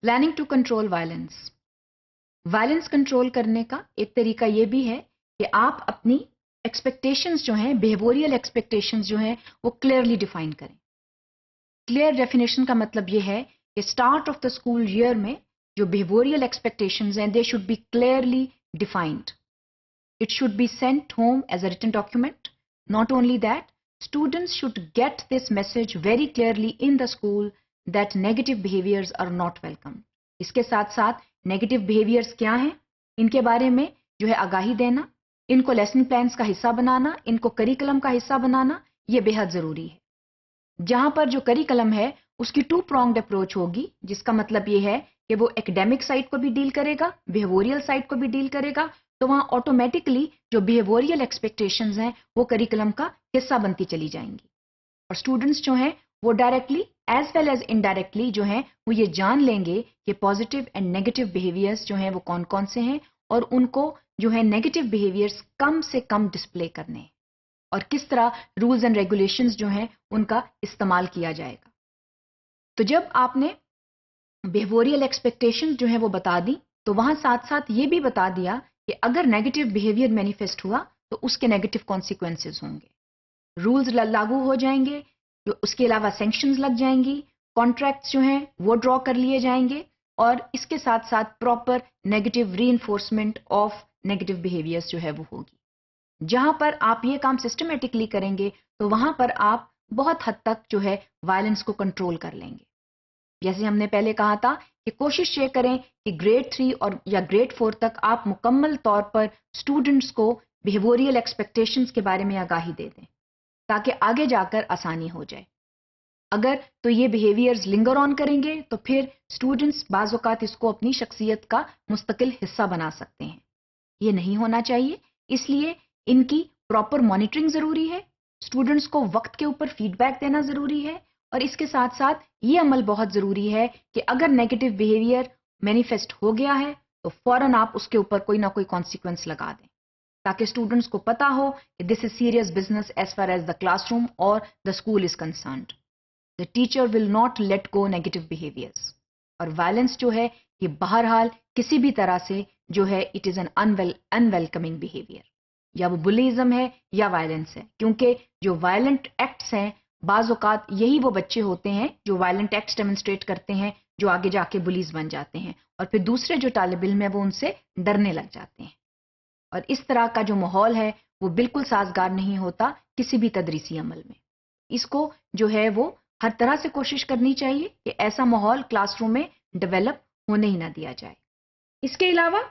Learning to control violence control کرنے کا ایک طریقہ یہ بھی ہے کہ آپ اپنی ایکسپیکٹیشنز جو ہیں بیہیویئرل ایکسپیکٹیشنز جو ہیں وہ کلیئرلی ڈیفائن کریں. کلیئر ڈیفینیشن کا مطلب یہ ہے کہ start of the school year میں جو بیہیویئرل ایکسپیکٹیشنز ہیں they should be clearly defined. It should be sent home as a written document. Not only that, students should get this message very clearly in the school that negative behaviours are not welcome. اس کے ساتھ ساتھ negative behaviours کیا ہیں ان کے بارے میں جو ہے آگاہی دینا, ان کو لیسن پلانز کا حصہ بنانا, ان کو کریکلم کا حصہ بنانا, یہ بے حد ضروری ہے. جہاں پر جو کریکلم ہے اس کی 2 pronged اپروچ ہوگی, جس کا مطلب یہ ہے کہ وہ ایکڈیمک سائڈ کو بھی ڈیل کرے گا, بیہیویئرل سائڈ کو بھی ڈیل کرے گا. تو وہاں آٹومیٹکلی جو بیہیویئرل ایکسپیکٹیشنز ہیں وہ کریکلم کا حصہ بنتی چلی جائیں گی. اور اسٹوڈنٹس جو ہیں وہ directly as well as indirectly جو ہیں وہ یہ جان لیں گے کہ پازیٹیو اینڈ نیگیٹو بیہیویئرز جو ہیں وہ کون کون سے ہیں, اور ان کو جو ہے نیگیٹو بیہیویئرز کم سے کم ڈسپلے کرنے ہیں, اور کس طرح رولز اینڈ ریگولیشنز جو ہیں ان کا استعمال کیا جائے گا. تو جب آپ نے بیہیویئرل ایکسپیکٹیشن جو ہیں وہ بتا دی, تو وہاں ساتھ ساتھ یہ بھی بتا دیا کہ اگر نیگیٹو بیہیویئر مینیفیسٹ ہوا تو اس کے نیگیٹو کانسیکوینسز ہوں گے, رولز لاگو ہو جائیں گے, جو اس کے علاوہ سینکشنز لگ جائیں گی, کانٹریکٹس جو ہیں وہ ڈرا کر لیے جائیں گے, اور اس کے ساتھ ساتھ proper negative reinforcement of negative behaviours جو ہے وہ ہوگی. جہاں پر آپ یہ کام سسٹمیٹکلی کریں گے تو وہاں پر آپ بہت حد تک جو ہے وائلنس کو کنٹرول کر لیں گے. جیسے ہم نے پہلے کہا تھا کہ کوشش یہ کریں کہ گریڈ 3 اور یا گریڈ 4 تک آپ مکمل طور پر اسٹوڈنٹس کو بیہیویئرل ایکسپیکٹیشنز کے بارے میں آگاہی دے دیں تاکہ آگے جا کر آسانی ہو جائے. اگر تو یہ بیہیویئرز لنگر آن کریں گے تو پھر اسٹوڈنٹس بعض اوقات اس کو اپنی شخصیت کا مستقل حصہ بنا سکتے ہیں. یہ نہیں ہونا چاہیے, اس لیے ان کی پراپر مانیٹرنگ ضروری ہے, اسٹوڈنٹس کو وقت کے اوپر فیڈ بیک دینا ضروری ہے, اور اس کے ساتھ ساتھ یہ عمل بہت ضروری ہے کہ اگر نیگیٹو بیہیویئر مینیفیسٹ ہو گیا ہے تو فوراً آپ اس کے اوپر کوئی نہ کوئی کانسیکوینس لگا دیں تاکہ اسٹوڈنٹس کو پتا ہو کہ this is serious business as far as the classroom روم اور the school is concerned. The teacher will not let go negative behaviours. اور وائلنس جو ہے یہ بہرحال کسی بھی طرح سے جو ہے اٹ از این انویلکمنگ بیہیویئر, یا وہ بلیزم ہے یا وائلنس ہے, کیونکہ جو وائلنٹ ایکٹس ہیں بعض اوقات یہی وہ بچے ہوتے ہیں جو وائلنٹ ایکٹس ڈیمونسٹریٹ کرتے ہیں جو آگے جا کے بلیز بن جاتے ہیں, اور پھر دوسرے جو طالب علم ہیں وہ ان سے ڈرنے لگ جاتے ہیں. اور اس طرح کا جو ماحول ہے وہ بالکل سازگار نہیں ہوتا کسی بھی تدریسی عمل میں. اس کو جو ہے وہ ہر طرح سے کوشش کرنی چاہیے کہ ایسا ماحول کلاس روم میں ڈیولپ ہونے ہی نہ دیا جائے. اس کے علاوہ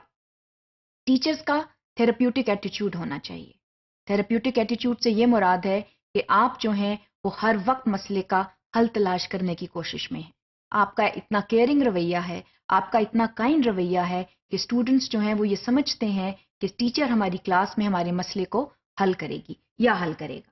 ٹیچرز کا تھراپیوٹک ایٹیچیوڈ ہونا چاہیے. تھراپیوٹک ایٹیچیوڈ سے یہ مراد ہے کہ آپ جو ہیں وہ ہر وقت مسئلے کا حل تلاش کرنے کی کوشش میں ہیں. آپ کا اتنا کیئرنگ رویہ ہے, آپ کا اتنا کائنڈ رویہ ہے کہ اسٹوڈنٹس جو ہیں وہ یہ سمجھتے ہیں کہ ٹیچر ہماری کلاس میں ہمارے مسئلے کو حل کرے گی یا حل کرے گا.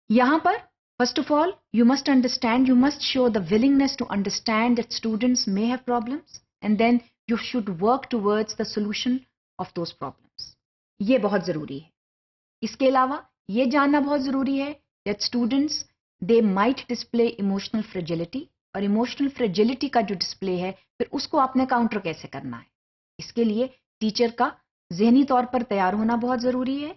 یہاں پر first of all you must understand, you must show the willingness to understand that students may have problems and then you should work towards the solution of those problems. یہ بہت ضروری ہے. اس کے علاوہ یہ جاننا بہت ضروری ہے that students they might display emotional fragility, اور emotional fragility کا جو ڈسپلے ہے پھر اس کو آپ نے کاؤنٹر کیسے کرنا ہے. اس کے لیے ٹیچر کا ذہنی طور پر تیار ہونا بہت ضروری ہے,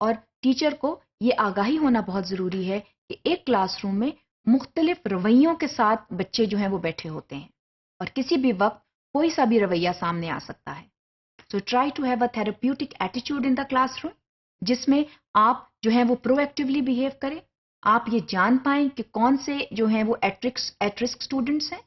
اور ٹیچر کو یہ آگاہی ہونا بہت ضروری ہے کہ ایک کلاس روم میں مختلف رویوں کے ساتھ بچے جو ہیں وہ بیٹھے ہوتے ہیں اور کسی بھی وقت کوئی سا بھی رویہ سامنے آ سکتا ہے. So try to have a therapeutic ایٹیچیوڈ ان دا کلاس روم, جس میں آپ جو ہیں وہ پرو ایکٹیولی بہیو کریں. آپ یہ جان پائیں کہ کون سے جو ہیں وہ ایٹ رسک اسٹوڈنٹس ہیں,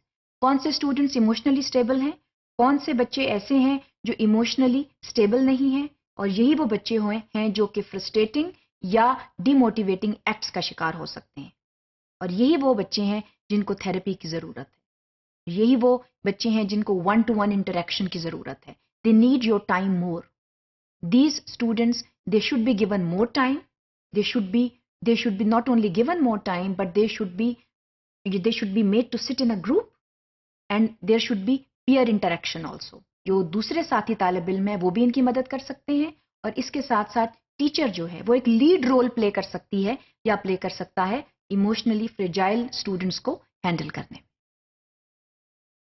کون سے اسٹوڈنٹس ایموشنلی اسٹیبل ہیں, کون سے بچے ایسے ہیں جو ایموشنلی اسٹیبل نہیں ہیں, اور یہی وہ بچے ہوئے ہیں جو کہ فرسٹریٹنگ یا ڈی موٹیویٹنگ ایکٹس کا شکار ہو سکتے ہیں, اور یہی وہ بچے ہیں جن کو تھراپی کی ضرورت ہے. یہی وہ بچے ہیں جن کو 1-to-1 انٹریکشن کی ضرورت ہے. They need your time more. These students they should be given more time. They should be not only given more time, but they should be made to sit in a group, and there should be peer interaction also. جو دوسرے ساتھی طالب علم ہیں وہ بھی ان کی مدد کر سکتے ہیں, اور اس کے ساتھ ساتھ ٹیچر جو ہے وہ ایک لیڈ رول پلے کر سکتی ہے یا پلے کر سکتا ہے ایموشنلی فریجائل اسٹوڈنٹس کو ہینڈل کرنے میں.